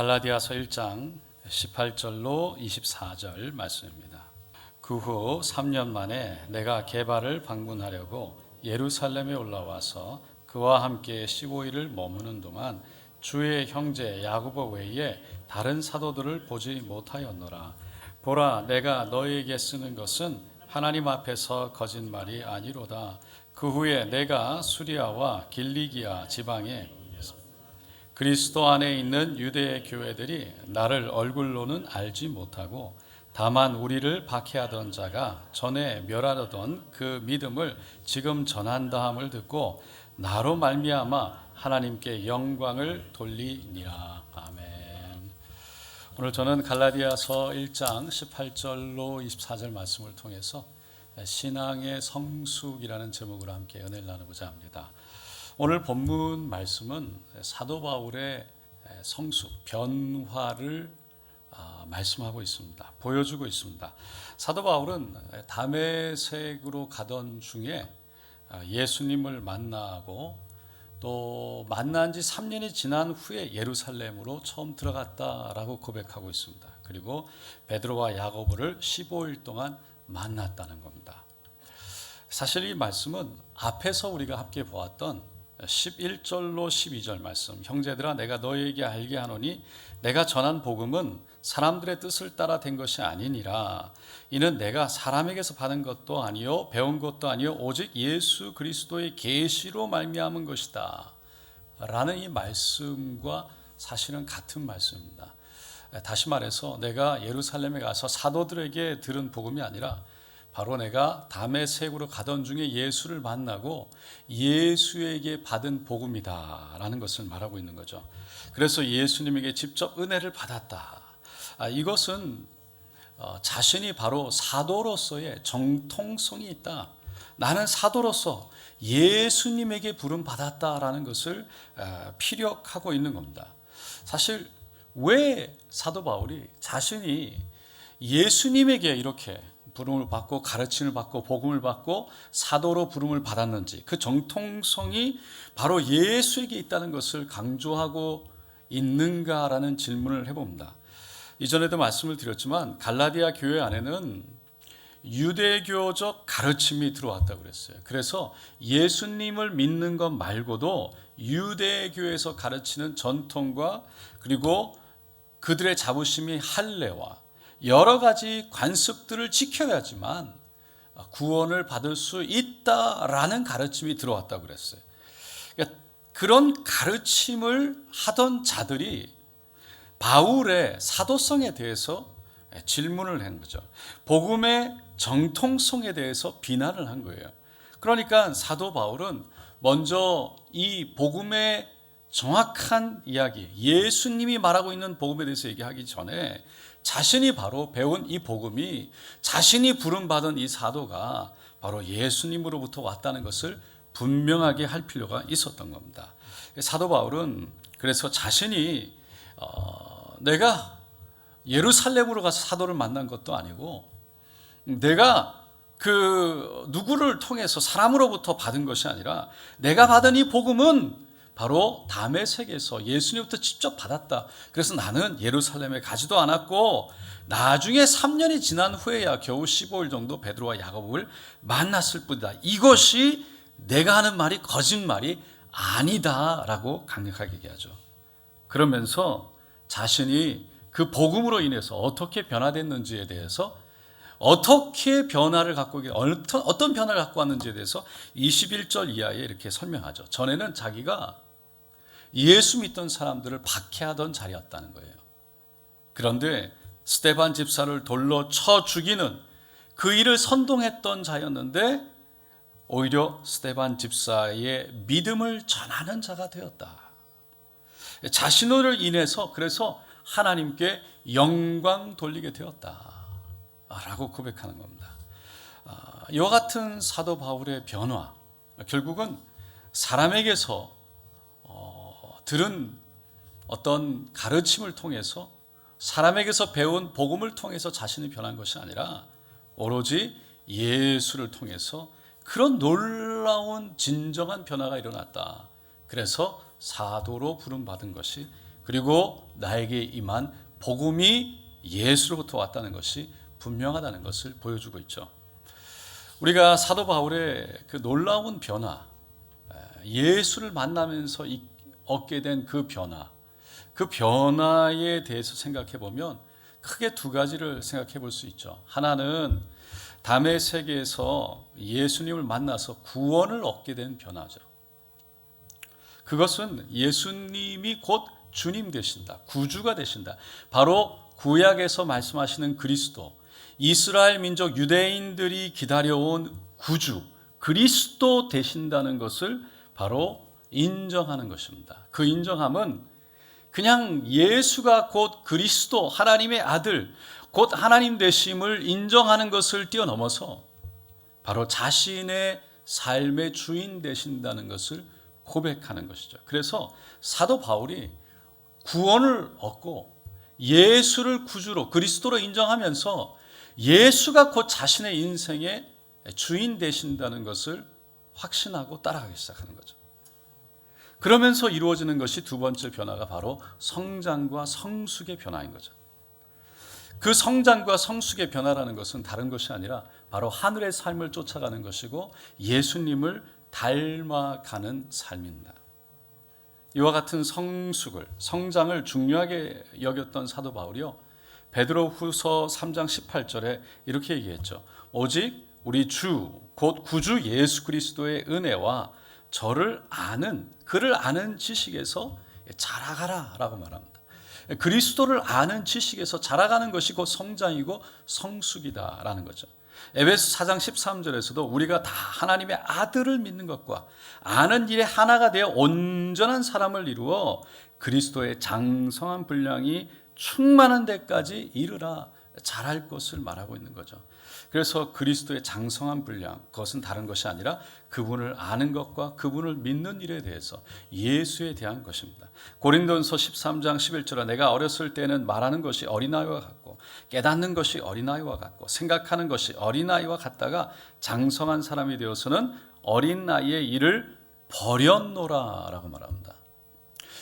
갈라디아서 1장 18절로 24절 말씀입니다. 그 후 3년 만에 내가 게바를 방문하려고 예루살렘에 올라와서 그와 함께 15일을 머무는 동안 주의 형제 야고보 외에 다른 사도들을 보지 못하였노라. 보라, 내가 너희에게 쓰는 것은 하나님 앞에서 거짓말이 아니로다. 그 후에 내가 수리아와 길리기아 지방에 그리스도 안에 있는 유대 교회들이 나를 얼굴로는 알지 못하고 다만 우리를 박해하던 자가 전에 멸하려던 그 믿음을 지금 전한다함을 듣고 나로 말미암아 하나님께 영광을 돌리니라. 아멘. 오늘 저는 갈라디아서 1장 18절로 24절 말씀을 통해서 신앙의 성숙이라는 제목으로 함께 은혜를 나누고자 합니다. 오늘 본문 말씀은 사도 바울의 성숙, 변화를 말씀하고 있습니다. 보여주고 있습니다. 사도 바울은 다메섹으로 가던 중에 예수님을 만나고 또 만난 지 3년이 지난 후에 예루살렘으로 처음 들어갔다라고 고백하고 있습니다. 그리고 베드로와 야고보를 15일 동안 만났다는 겁니다. 사실 이 말씀은 앞에서 우리가 함께 보았던 11절로 12절 말씀, 형제들아 내가 너희에게 알게 하노니 내가 전한 복음은 사람들의 뜻을 따라 된 것이 아니니라. 이는 내가 사람에게서 받은 것도 아니요 배운 것도 아니요 오직 예수 그리스도의 계시로 말미암은 것이다 라는 이 말씀과 사실은 같은 말씀입니다. 다시 말해서 내가 예루살렘에 가서 사도들에게 들은 복음이 아니라 바로 내가 다메섹으로 가던 중에 예수를 만나고 예수에게 받은 복음이다 라는 것을 말하고 있는 거죠. 그래서 예수님에게 직접 은혜를 받았다. 이것은 자신이 바로 사도로서의 정통성이 있다. 나는 사도로서 예수님에게 부름 받았다라는 것을 피력하고 있는 겁니다. 사실 왜 사도 바울이 자신이 예수님에게 이렇게 부름을 받고 가르침을 받고 복음을 받고 사도로 부름을 받았는지, 그 정통성이 바로 예수에게 있다는 것을 강조하고 있는가라는 질문을 해봅니다. 이전에도 말씀을 드렸지만 갈라디아 교회 안에는 유대교적 가르침이 들어왔다고 그랬어요. 그래서 예수님을 믿는 것 말고도 유대교에서 가르치는 전통과 그리고 그들의 자부심이 할례와 여러 가지 관습들을 지켜야지만 구원을 받을 수 있다라는 가르침이 들어왔다고 그랬어요. 그러니까 그런 가르침을 하던 자들이 바울의 사도성에 대해서 질문을 한 거죠. 복음의 정통성에 대해서 비난을 한 거예요. 그러니까 사도 바울은 먼저 이 복음의 정확한 이야기, 예수님이 말하고 있는 복음에 대해서 얘기하기 전에 자신이 바로 배운 이 복음이 자신이 부름받은 이 사도가 바로 예수님으로부터 왔다는 것을 분명하게 할 필요가 있었던 겁니다. 사도 바울은 그래서 자신이 내가 예루살렘으로 가서 사도를 만난 것도 아니고 내가 그 누구를 통해서 사람으로부터 받은 것이 아니라 내가 받은 이 복음은 바로 다메섹에서 예수님부터 직접 받았다. 그래서 나는 예루살렘에 가지도 않았고 나중에 3년이 지난 후에야 겨우 15일 정도 베드로와 야고보를 만났을 뿐이다. 이것이 내가 하는 말이 거짓말이 아니다라고 강력하게 얘기하죠. 그러면서 자신이 그 복음으로 인해서 어떻게 변화됐는지에 대해서 어떻게 변화를 갖고 어떤 변화를 갖고 왔는지에 대해서 21절 이하에 이렇게 설명하죠. 전에는 자기가 예수 믿던 사람들을 박해하던 자리였다는 거예요. 그런데 스데반 집사를 돌로 쳐 죽이는 그 일을 선동했던 자였는데 오히려 스데반 집사의 믿음을 전하는 자가 되었다. 자신을 인해서 그래서 하나님께 영광 돌리게 되었다 라고 고백하는 겁니다. 이와 같은 사도 바울의 변화, 결국은 사람에게서 들은 어떤 가르침을 통해서 사람에게서 배운 복음을 통해서 자신이 변한 것이 아니라 오로지 예수를 통해서 그런 놀라운 진정한 변화가 일어났다. 그래서 사도로 부름받은 것이 그리고 나에게 임한 복음이 예수로부터 왔다는 것이 분명하다는 것을 보여주고 있죠. 우리가 사도 바울의 그 놀라운 변화, 예수를 만나면서 얻게 된 그 변화에 대해서 생각해 보면 크게 두 가지를 생각해 볼 수 있죠. 하나는 다메섹에서 예수님을 만나서 구원을 얻게 된 변화죠. 그것은 예수님이 곧 주님 되신다, 구주가 되신다. 바로 구약에서 말씀하시는 그리스도, 이스라엘 민족 유대인들이 기다려온 구주, 그리스도 되신다는 것을 바로 인정하는 것입니다. 그 인정함은 그냥 예수가 곧 그리스도, 하나님의 아들, 곧 하나님 되심을 인정하는 것을 뛰어넘어서 바로 자신의 삶의 주인 되신다는 것을 고백하는 것이죠. 그래서 사도 바울이 구원을 얻고 예수를 구주로, 그리스도로 인정하면서 예수가 곧 자신의 인생의 주인 되신다는 것을 확신하고 따라가기 시작하는 거죠. 그러면서 이루어지는 것이 두 번째 변화가 바로 성장과 성숙의 변화인 거죠. 그 성장과 성숙의 변화라는 것은 다른 것이 아니라 바로 하늘의 삶을 쫓아가는 것이고 예수님을 닮아가는 삶입니다. 이와 같은 성장을 중요하게 여겼던 사도 바울이요, 베드로후서 3장 18절에 이렇게 얘기했죠. 오직 우리 주 곧 구주 예수 그리스도의 은혜와 그를 아는 지식에서 자라가라라고 말합니다. 그리스도를 아는 지식에서 자라가는 것이 곧 성장이고 성숙이다라는 거죠. 에베소 4장 13절에서도 우리가 다 하나님의 아들을 믿는 것과 아는 일에 하나가 되어 온전한 사람을 이루어 그리스도의 장성한 분량이 충만한 데까지 이르라, 자랄 것을 말하고 있는 거죠. 그래서 그리스도의 장성한 분량, 그것은 다른 것이 아니라 그분을 아는 것과 그분을 믿는 일에 대해서 예수에 대한 것입니다. 고린도전서 13장 11절에 내가 어렸을 때는 말하는 것이 어린아이와 같고 깨닫는 것이 어린아이와 같고 생각하는 것이 어린아이와 같다가 장성한 사람이 되어서는 어린아이의 일을 버렸노라 라고 말합니다.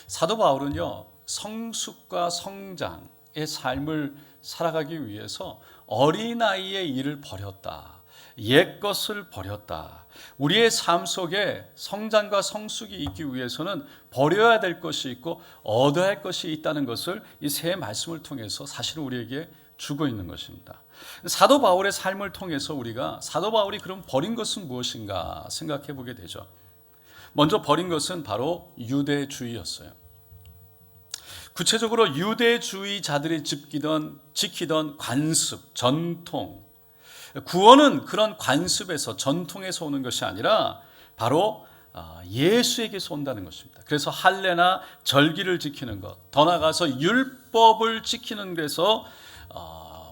사도 바울은요, 성숙과 성장의 삶을 살아가기 위해서 어린아이의 일을 버렸다, 옛것을 버렸다. 우리의 삶 속에 성장과 성숙이 있기 위해서는 버려야 될 것이 있고 얻어야 할 것이 있다는 것을 이 세 말씀을 통해서 사실은 우리에게 주고 있는 것입니다. 사도 바울의 삶을 통해서 우리가 사도 바울이 그럼 버린 것은 무엇인가 생각해 보게 되죠. 먼저 버린 것은 바로 유대주의였어요. 구체적으로 유대주의자들이 지키던 관습, 전통, 구원은 그런 관습에서, 전통에서 오는 것이 아니라 바로 예수에게서 온다는 것입니다. 그래서 할례나 절기를 지키는 것, 더 나아가서 율법을 지키는 데서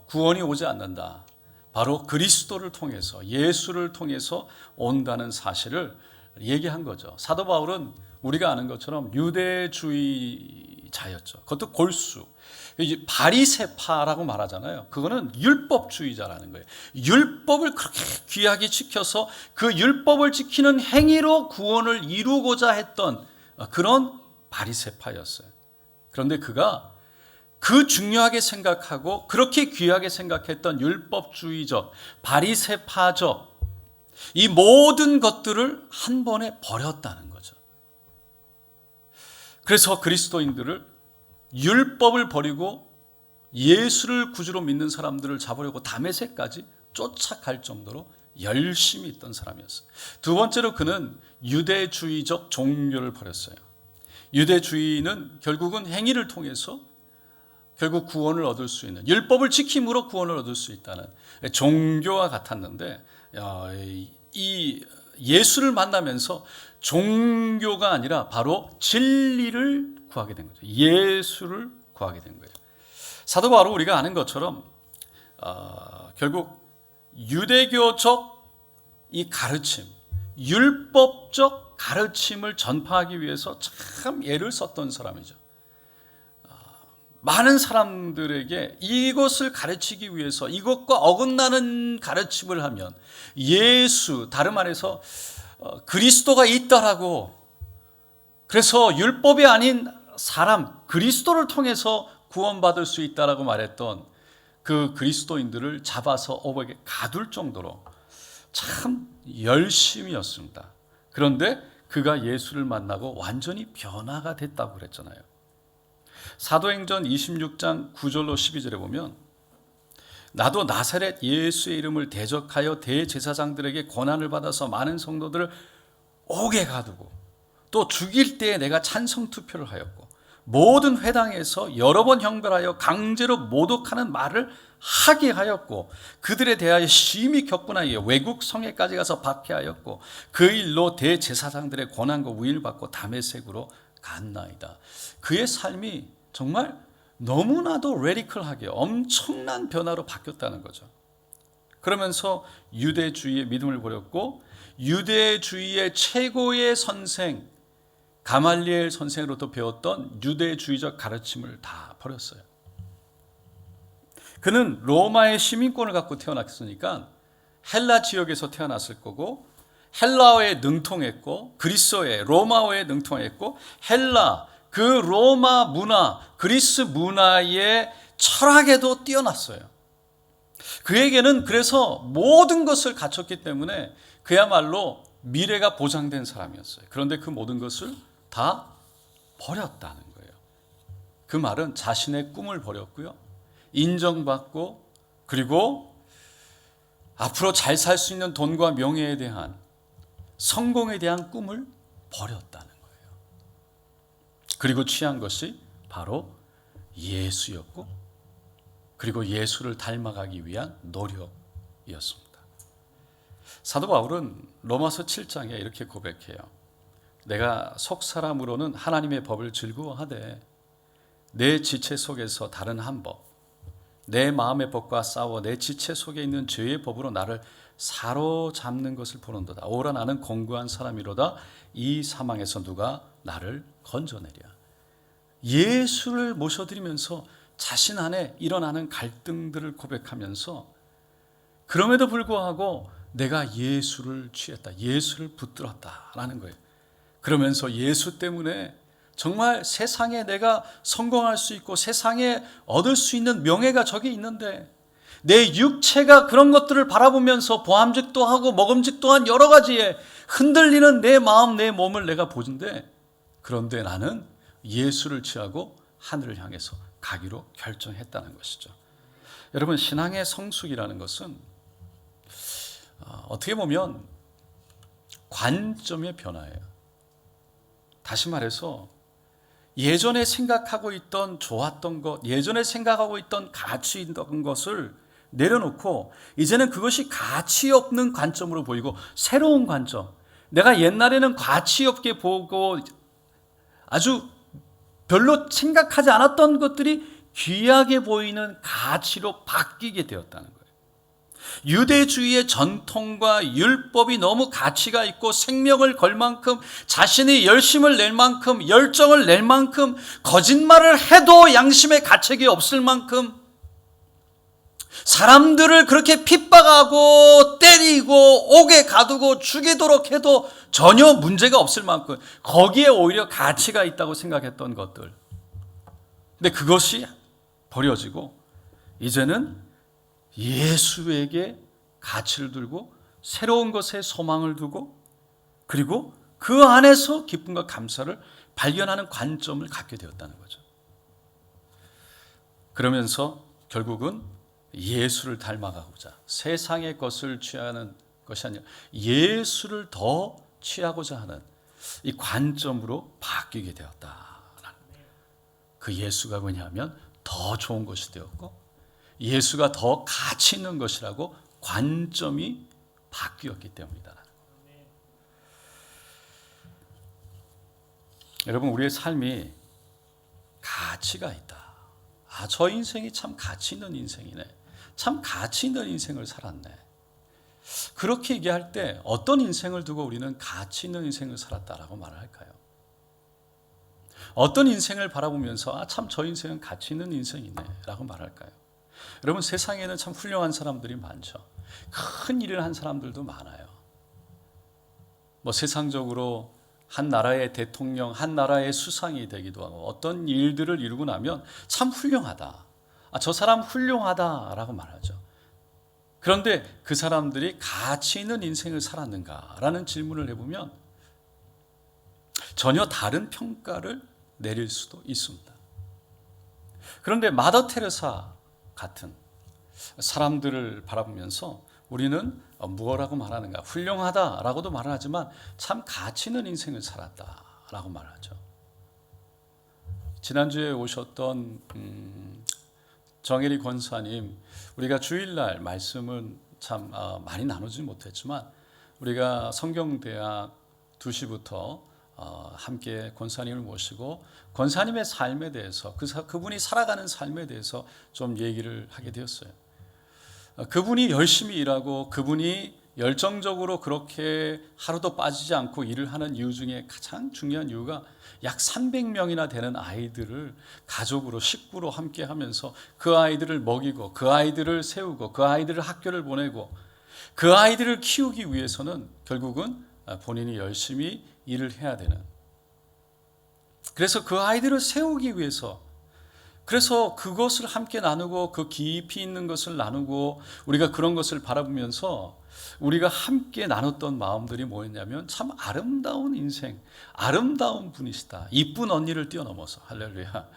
구원이 오지 않는다. 바로 그리스도를 통해서, 예수를 통해서 온다는 사실을 얘기한 거죠. 사도 바울은 우리가 아는 것처럼 유대주의자였죠. 그것도 골수, 바리새파라고 말하잖아요. 그거는 율법주의자라는 거예요. 율법을 그렇게 귀하게 지켜서 그 율법을 지키는 행위로 구원을 이루고자 했던 그런 바리새파였어요. 그런데 그가 그 중요하게 생각하고 그렇게 귀하게 생각했던 율법주의적, 바리새파적 이 모든 것들을 한 번에 버렸다는 거죠. 그래서 그리스도인들을 율법을 버리고 예수를 구주로 믿는 사람들을 잡으려고 다메섹까지 쫓아갈 정도로 열심히 있던 사람이었어요. 두 번째로 그는 유대주의적 종교를 버렸어요. 유대주의는 결국은 행위를 통해서 결국 구원을 얻을 수 있는, 율법을 지킴으로 구원을 얻을 수 있다는 종교와 같았는데, 이 예수를 만나면서 종교가 아니라 바로 진리를 구하게 된 거죠. 예수를 구하게 된 거예요. 사도 바울 우리가 아는 것처럼 결국 유대교적 이 가르침, 율법적 가르침을 전파하기 위해서 참 애를 썼던 사람이죠. 많은 사람들에게 이것을 가르치기 위해서 이것과 어긋나는 가르침을 하면 예수, 다른 말해서 그리스도가 있다라고, 그래서 율법이 아닌 사람 그리스도를 통해서 구원받을 수 있다라고 말했던 그 그리스도인들을 잡아서 오백에 가둘 정도로 참 열심이었습니다. 그런데 그가 예수를 만나고 완전히 변화가 됐다고 그랬잖아요. 사도행전 26장 9절로 12절에 보면 나도 나사렛 예수의 이름을 대적하여 대제사장들에게 권한을 받아서 많은 성도들을 옥에 가두고 또 죽일 때에 내가 찬성 투표를 하였고 모든 회당에서 여러 번 형벌하여 강제로 모독하는 말을 하게 하였고 그들에 대하여 심히 격분하여 외국 성에까지 가서 박해하였고 그 일로 대제사장들의 권한과 우위를 받고 다메섹으로 갔나이다. 그의 삶이 정말 너무나도 레디컬하게 엄청난 변화로 바뀌었다는 거죠. 그러면서 유대주의의 믿음을 버렸고 유대주의의 최고의 선생 가말리엘 선생으로부터 배웠던 유대주의적 가르침을 다 버렸어요. 그는 로마의 시민권을 갖고 태어났으니까 헬라 지역에서 태어났을 거고 헬라어에 능통했고 그리스어에 로마어에 능통했고 헬라 그 로마 문화 그리스 문화의 철학에도 뛰어났어요. 그에게는 그래서 모든 것을 갖췄기 때문에 그야말로 미래가 보장된 사람이었어요. 그런데 그 모든 것을 다 버렸다는 거예요. 그 말은 자신의 꿈을 버렸고요. 인정받고 그리고 앞으로 잘 살 수 있는 돈과 명예에 대한 성공에 대한 꿈을 버렸다는 거예요. 그리고 취한 것이 바로 예수였고 그리고 예수를 닮아가기 위한 노력이었습니다. 사도 바울은 로마서 7장에 이렇게 고백해요. 내가 속사람으로는 하나님의 법을 즐거워하되 내 지체 속에서 다른 한 법, 내 마음의 법과 싸워 내 지체 속에 있는 죄의 법으로 나를 사로잡는 것을 보는도다. 오라 나는 공고한 사람이로다. 이 사망에서 누가 나를 건져내랴. 예수를 모셔드리면서 자신 안에 일어나는 갈등들을 고백하면서 그럼에도 불구하고 내가 예수를 취했다. 예수를 붙들었다라는 거예요. 그러면서 예수 때문에 정말 세상에 내가 성공할 수 있고 세상에 얻을 수 있는 명예가 저기 있는데 내 육체가 그런 것들을 바라보면서 보암직도 하고 먹음직도 한 여러 가지에 흔들리는 내 마음 내 몸을 내가 보는데 그런데 나는 예수를 취하고 하늘을 향해서 가기로 결정했다는 것이죠. 여러분 신앙의 성숙이라는 것은 어떻게 보면 관점의 변화예요. 다시 말해서 예전에 생각하고 있던 좋았던 것, 예전에 생각하고 있던 가치 있던 것을 내려놓고 이제는 그것이 가치 없는 관점으로 보이고 새로운 관점, 내가 옛날에는 가치 없게 보고 아주 별로 생각하지 않았던 것들이 귀하게 보이는 가치로 바뀌게 되었다는 거예요. 유대주의의 전통과 율법이 너무 가치가 있고 생명을 걸 만큼 자신이 열심을 낼 만큼 열정을 낼 만큼 거짓말을 해도 양심의 가책이 없을 만큼 사람들을 그렇게 핍박하고 때리고 옥에 가두고 죽이도록 해도 전혀 문제가 없을 만큼 거기에 오히려 가치가 있다고 생각했던 것들. 근데 그것이 버려지고 이제는 예수에게 가치를 두고 새로운 것에 소망을 두고 그리고 그 안에서 기쁨과 감사를 발견하는 관점을 갖게 되었다는 거죠. 그러면서 결국은 예수를 닮아가고자 세상의 것을 취하는 것이 아니라 예수를 더 취하고자 하는 이 관점으로 바뀌게 되었다. 그 예수가 뭐냐면 더 좋은 것이 되었고 예수가 더 가치 있는 것이라고 관점이 바뀌었기 때문이다. 여러분 우리의 삶이 가치가 있다. 저 인생이 참 가치 있는 인생이네. 참 가치 있는 인생을 살았네. 그렇게 얘기할 때 어떤 인생을 두고 우리는 가치 있는 인생을 살았다라고 말을 할까요? 어떤 인생을 바라보면서 참 저 인생은 가치 있는 인생이네 라고 말할까요? 여러분 세상에는 참 훌륭한 사람들이 많죠. 큰 일을 한 사람들도 많아요. 세상적으로 한 나라의 대통령, 한 나라의 수상이 되기도 하고 어떤 일들을 이루고 나면 참 훌륭하다. 저 사람 훌륭하다라고 말하죠. 그런데 그 사람들이 가치 있는 인생을 살았는가라는 질문을 해보면 전혀 다른 평가를 내릴 수도 있습니다. 그런데 마더 테레사 같은 사람들을 바라보면서 우리는 무엇라고 말하는가? 훌륭하다라고도 말을 하지만 참 가치 있는 인생을 살았다라고 말하죠. 지난주에 오셨던 정혜리 권사님, 우리가 주일날 말씀은 참 많이 나누지 못했지만 우리가 성경대학 2시부터 함께 권사님을 모시고 권사님의 삶에 대해서 그분이 살아가는 삶에 대해서 좀 얘기를 하게 되었어요. 그분이 열심히 일하고 그분이 열정적으로 그렇게 하루도 빠지지 않고 일을 하는 이유 중에 가장 중요한 이유가 약 300명이나 되는 아이들을 가족으로 식구로 함께 하면서 그 아이들을 먹이고 그 아이들을 세우고 그 아이들을 학교를 보내고 그 아이들을 키우기 위해서는 결국은 본인이 열심히 일을 해야 되는, 그래서 그 아이들을 세우기 위해서, 그래서 그것을 함께 나누고 그 깊이 있는 것을 나누고 우리가 그런 것을 바라보면서 우리가 함께 나눴던 마음들이 뭐였냐면 참 아름다운 인생, 아름다운 분이시다. 이쁜 언니를 뛰어넘어서, 할렐루야.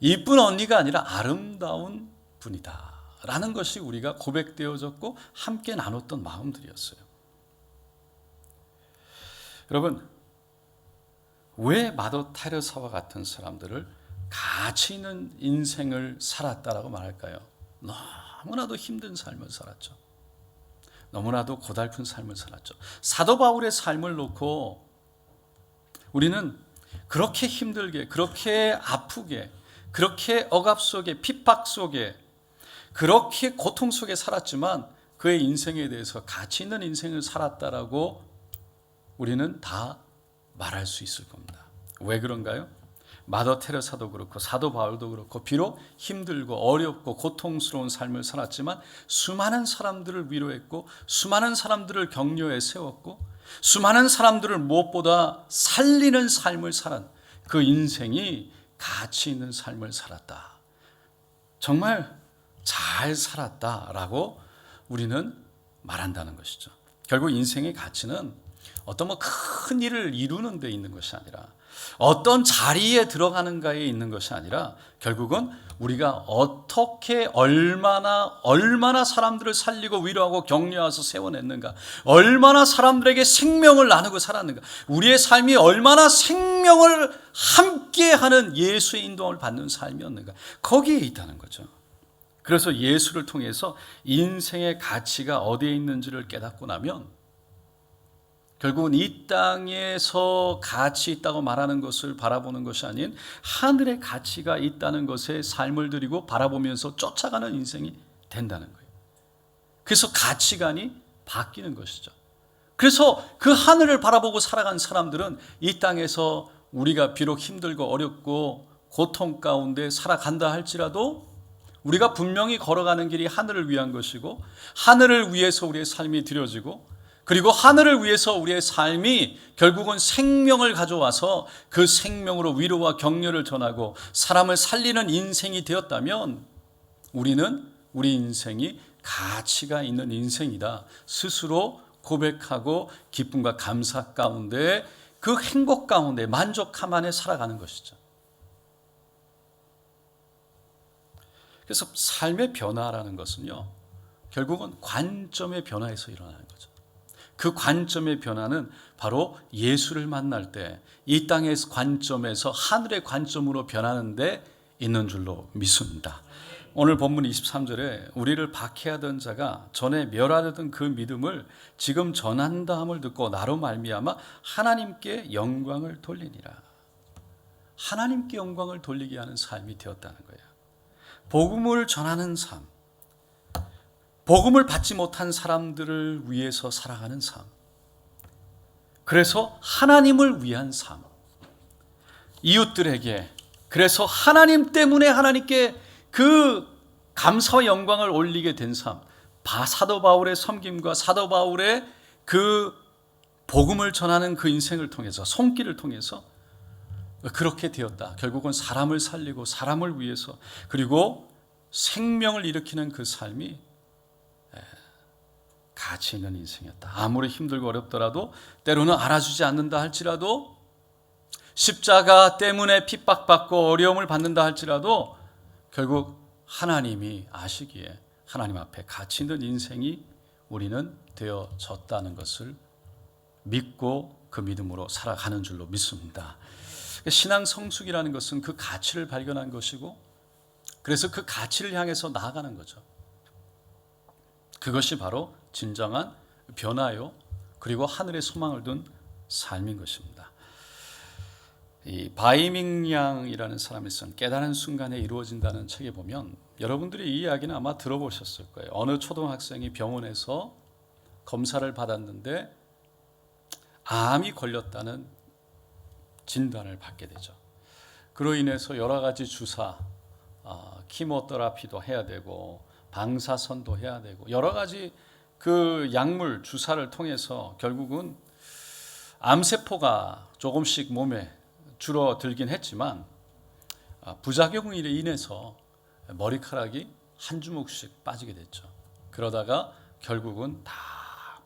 이쁜 언니가 아니라 아름다운 분이다 라는 것이 우리가 고백되어졌고 함께 나눴던 마음들이었어요. 여러분, 왜 마더 테레사와 같은 사람들을 가치 있는 인생을 살았다라고 말할까요? 너무나도 힘든 삶을 살았죠. 너무나도 고달픈 삶을 살았죠. 사도 바울의 삶을 놓고 우리는 그렇게 힘들게, 그렇게 아프게, 그렇게 억압 속에, 핍박 속에, 그렇게 고통 속에 살았지만 그의 인생에 대해서 가치 있는 인생을 살았다라고 우리는 다 말할 수 있을 겁니다. 왜 그런가요? 마더 테레사도 그렇고 사도 바울도 그렇고 비록 힘들고 어렵고 고통스러운 삶을 살았지만 수많은 사람들을 위로했고 수많은 사람들을 격려에 세웠고 수많은 사람들을 무엇보다 살리는 삶을 살은 그 인생이 가치 있는 삶을 살았다. 정말 잘 살았다라고 우리는 말한다는 것이죠. 결국 인생의 가치는 어떤 큰 일을 이루는 데 있는 것이 아니라 어떤 자리에 들어가는가에 있는 것이 아니라 결국은 우리가 어떻게 얼마나 사람들을 살리고 위로하고 격려해서 세워냈는가, 얼마나 사람들에게 생명을 나누고 살았는가, 우리의 삶이 얼마나 생명을 함께하는 예수의 인도함을 받는 삶이었는가, 거기에 있다는 거죠. 그래서 예수를 통해서 인생의 가치가 어디에 있는지를 깨닫고 나면 결국은 이 땅에서 가치 있다고 말하는 것을 바라보는 것이 아닌 하늘의 가치가 있다는 것에 삶을 들이고 바라보면서 쫓아가는 인생이 된다는 거예요. 그래서 가치관이 바뀌는 것이죠. 그래서 그 하늘을 바라보고 살아간 사람들은 이 땅에서 우리가 비록 힘들고 어렵고 고통 가운데 살아간다 할지라도 우리가 분명히 걸어가는 길이 하늘을 위한 것이고 하늘을 위해서 우리의 삶이 드려지고 그리고 하늘을 위해서 우리의 삶이 결국은 생명을 가져와서 그 생명으로 위로와 격려를 전하고 사람을 살리는 인생이 되었다면 우리는 우리 인생이 가치가 있는 인생이다 스스로 고백하고 기쁨과 감사 가운데 그 행복 가운데 만족함 안에 살아가는 것이죠. 그래서 삶의 변화라는 것은요 결국은 관점의 변화에서 일어나는 거죠. 그 관점의 변화는 바로 예수를 만날 때 이 땅의 관점에서 하늘의 관점으로 변하는 데 있는 줄로 믿습니다. 오늘 본문 23절에 우리를 박해하던 자가 전에 멸하려던 그 믿음을 지금 전한다함을 듣고 나로 말미암아 하나님께 영광을 돌리니라. 하나님께 영광을 돌리게 하는 삶이 되었다는 거예요. 복음을 전하는 삶, 복음을 받지 못한 사람들을 위해서 살아가는 삶, 그래서 하나님을 위한 삶, 이웃들에게 그래서 하나님 때문에 하나님께 그 감사와 영광을 올리게 된 삶, 사도 바울의 섬김과 사도 바울의 그 복음을 전하는 그 인생을 통해서, 손길을 통해서 그렇게 되었다. 결국은 사람을 살리고 사람을 위해서, 그리고 생명을 일으키는 그 삶이 가치 있는 인생이었다. 아무리 힘들고 어렵더라도, 때로는 알아주지 않는다 할지라도, 십자가 때문에 핍박받고 어려움을 받는다 할지라도 결국 하나님이 아시기에 하나님 앞에 가치 있는 인생이 우리는 되어졌다는 것을 믿고 그 믿음으로 살아가는 줄로 믿습니다. 신앙 성숙이라는 것은 그 가치를 발견한 것이고, 그래서 그 가치를 향해서 나아가는 거죠. 그것이 바로 진정한 변화요, 그리고 하늘의 소망을 둔 삶인 것입니다. 이 바이밍양이라는 사람이 쓴 깨달은 순간에 이루어진다는 책에 보면, 여러분들이 이 이야기는 아마 들어보셨을 거예요. 어느 초등학생이 병원에서 검사를 받았는데 암이 걸렸다는 진단을 받게 되죠. 그로 인해서 여러 가지 주사, 키모테라피도 해야 되고 방사선도 해야 되고 여러 가지 그 약물 주사를 통해서 결국은 암세포가 조금씩 몸에 줄어들긴 했지만 부작용으로 인해서 머리카락이 한 주먹씩 빠지게 됐죠. 그러다가 결국은 다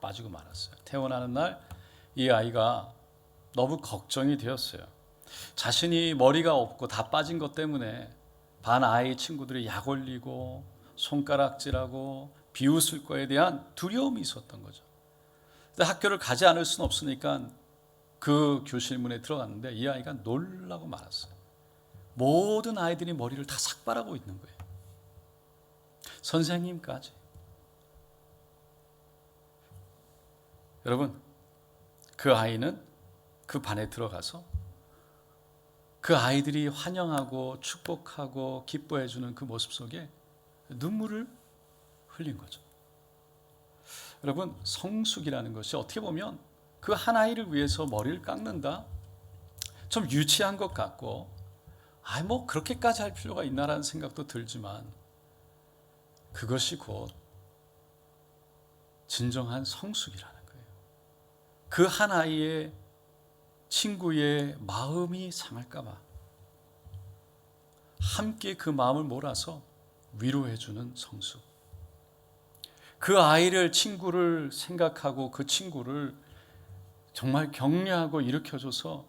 빠지고 말았어요. 태어나는 날 이 아이가 너무 걱정이 되었어요. 자신이 머리가 없고 다 빠진 것 때문에 반 아이 친구들이 약 올리고 손가락질하고 비웃을 거에 대한 두려움이 있었던 거죠. 근데 학교를 가지 않을 수는 없으니까 그 교실 문에 들어갔는데 이 아이가 놀라고 말았어요. 모든 아이들이 머리를 다 삭발하고 있는 거예요. 선생님까지. 여러분, 그 아이는 그 반에 들어가서 그 아이들이 환영하고 축복하고 기뻐해 주는 그 모습 속에 눈물을 흘린 거죠. 여러분, 성숙이라는 것이 어떻게 보면 그 한 아이를 위해서 머리를 깎는다? 좀 유치한 것 같고, 뭐 그렇게까지 할 필요가 있나라는 생각도 들지만, 그것이 곧 진정한 성숙이라는 거예요. 그 한 아이의 친구의 마음이 상할까 봐 함께 그 마음을 몰아서 위로해주는 성숙. 그 아이를, 친구를 생각하고 그 친구를 정말 격려하고 일으켜줘서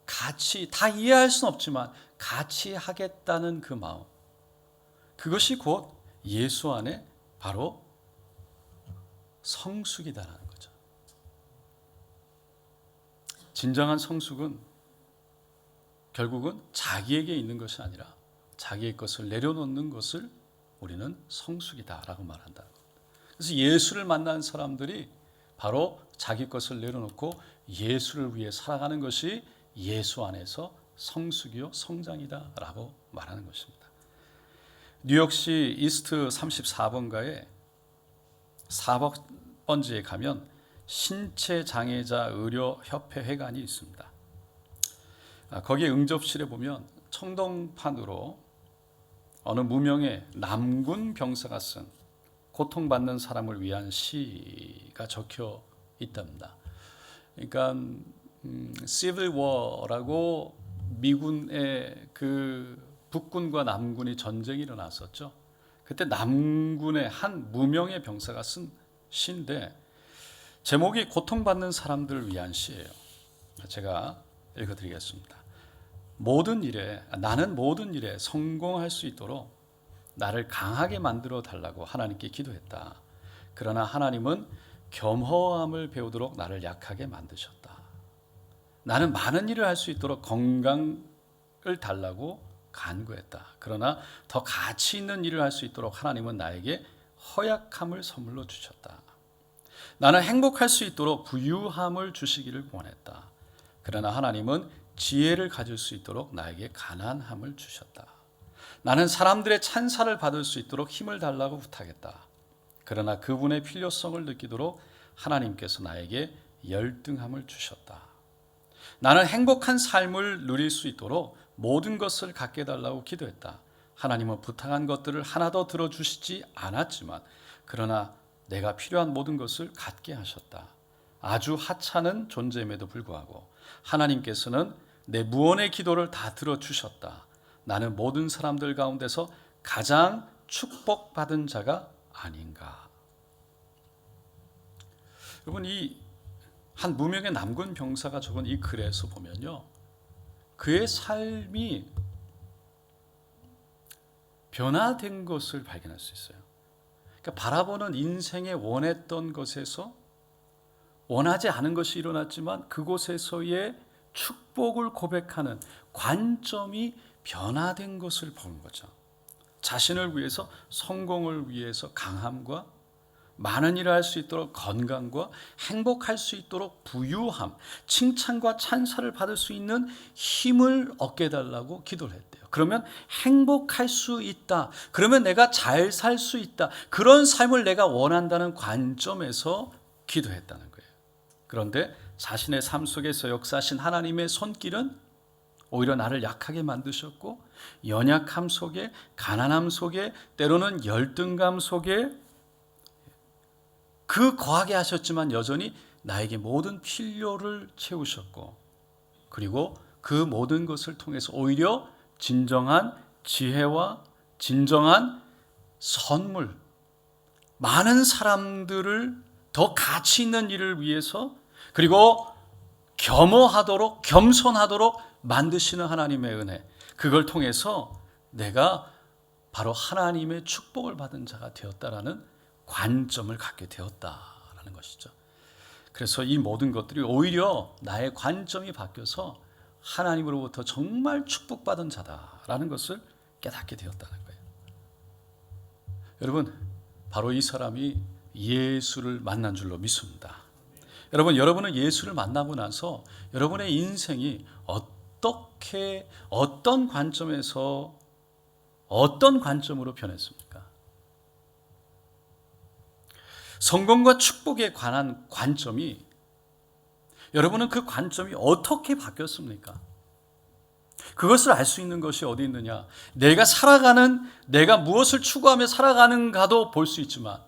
같이, 다 이해할 수는 없지만 같이 하겠다는 그 마음, 그것이 곧 예수 안에 바로 성숙이다라는 거죠. 진정한 성숙은 결국은 자기에게 있는 것이 아니라 자기의 것을 내려놓는 것을 우리는 성숙이다라고 말한다. 그래서 예수를 만난 사람들이 바로 자기 것을 내려놓고 예수를 위해 살아가는 것이 예수 안에서 성숙이요 성장이다라고 말하는 것입니다. 뉴욕시 이스트 34번가에 4번지에 가면 신체장애자 의료협회 회관이 있습니다. 거기에 응접실에 보면 청동판으로 어느 무명의 남군 병사가 쓴 고통받는 사람을 위한 시가 적혀 있답니다. 그러니까 Civil War라고 미군의 그 북군과 남군이 전쟁이 일어났었죠. 그때 남군의 한 무명의 병사가 쓴 시인데 제목이 고통받는 사람들을 위한 시예요. 제가 읽어드리겠습니다. 나는 모든 일에 성공할 수 있도록 나를 강하게 만들어 달라고 하나님께 기도했다. 그러나 하나님은 겸허함을 배우도록 나를 약하게 만드셨다. 나는 많은 일을 할 수 있도록 건강을 달라고 간구했다. 그러나 더 가치 있는 일을 할 수 있도록 하나님은 나에게 허약함을 선물로 주셨다. 나는 행복할 수 있도록 부유함을 주시기를 원했다. 그러나 하나님은 지혜를 가질 수 있도록 나에게 가난함을 주셨다. 나는 사람들의 찬사를 받을 수 있도록 힘을 달라고 부탁했다. 그러나 그분의 필요성을 느끼도록 하나님께서 나에게 열등함을 주셨다. 나는 행복한 삶을 누릴 수 있도록 모든 것을 갖게 해달라고 기도했다. 하나님은 부탁한 것들을 하나도 들어주시지 않았지만 그러나 내가 필요한 모든 것을 갖게 하셨다. 아주 하찮은 존재임에도 불구하고 하나님께서는 내 무언의 기도를 다 들어주셨다. 나는 모든 사람들 가운데서 가장 축복받은 자가 아닌가. 여러분, 이 한 무명의 남군 병사가 적은 이 글에서 보면요, 그의 삶이 변화된 것을 발견할 수 있어요. 그러니까 바라보는 인생에 원했던 것에서 원하지 않은 것이 일어났지만 그곳에서의 축복을 고백하는 관점이 변화된 것을 보는 거죠. 자신을 위해서, 성공을 위해서 강함과 많은 일을 할 수 있도록 건강과 행복할 수 있도록 부유함, 칭찬과 찬사를 받을 수 있는 힘을 얻게 해달라고 기도를 했대요. 그러면 행복할 수 있다. 그러면 내가 잘 살 수 있다. 그런 삶을 내가 원한다는 관점에서 기도했다는 거예요. 그런데 자신의 삶 속에서 역사하신 하나님의 손길은 오히려 나를 약하게 만드셨고, 연약함 속에, 가난함 속에, 때로는 열등감 속에 그 거하게 하셨지만 여전히 나에게 모든 필요를 채우셨고, 그리고 그 모든 것을 통해서 오히려 진정한 지혜와 진정한 선물, 많은 사람들을 더 가치 있는 일을 위해서, 그리고 겸허하도록, 겸손하도록 만드시는 하나님의 은혜, 그걸 통해서 내가 바로 하나님의 축복을 받은 자가 되었다라는 관점을 갖게 되었다라는 것이죠. 그래서 이 모든 것들이 오히려 나의 관점이 바뀌어서 하나님으로부터 정말 축복받은 자다라는 것을 깨닫게 되었다는 거예요. 여러분, 바로 이 사람이 예수를 만난 줄로 믿습니다. 여러분, 여러분은 예수를 만나고 나서 여러분의 인생이 어떻게, 어떤 관점에서, 어떤 관점으로 변했습니까? 성공과 축복에 관한 관점이, 여러분은 그 관점이 어떻게 바뀌었습니까? 그것을 알 수 있는 것이 어디 있느냐? 내가 살아가는, 내가 무엇을 추구하며 살아가는가도 볼 수 있지만,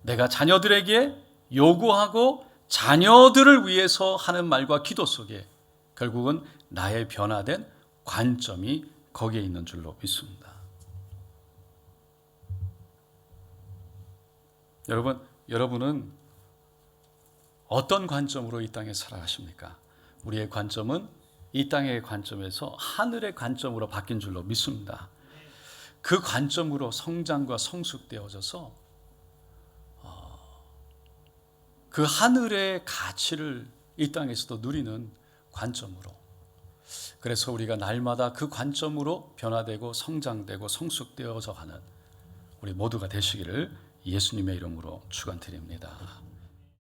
내가 자녀들에게 요구하고 자녀들을 위해서 하는 말과 기도 속에 결국은 나의 변화된 관점이 거기에 있는 줄로 믿습니다. 여러분은 어떤 관점으로 이 땅에 살아가십니까? 우리의 관점은 이 땅의 관점에서 하늘의 관점으로 바뀐 줄로 믿습니다. 그 관점으로 성장과 성숙되어져서 그 하늘의 가치를 이 땅에서도 누리는 관점으로, 그래서 우리가 날마다 그 관점으로 변화되고 성장되고 성숙되어져 가는 우리 모두가 되시기를 예수님의 이름으로 축원드립니다.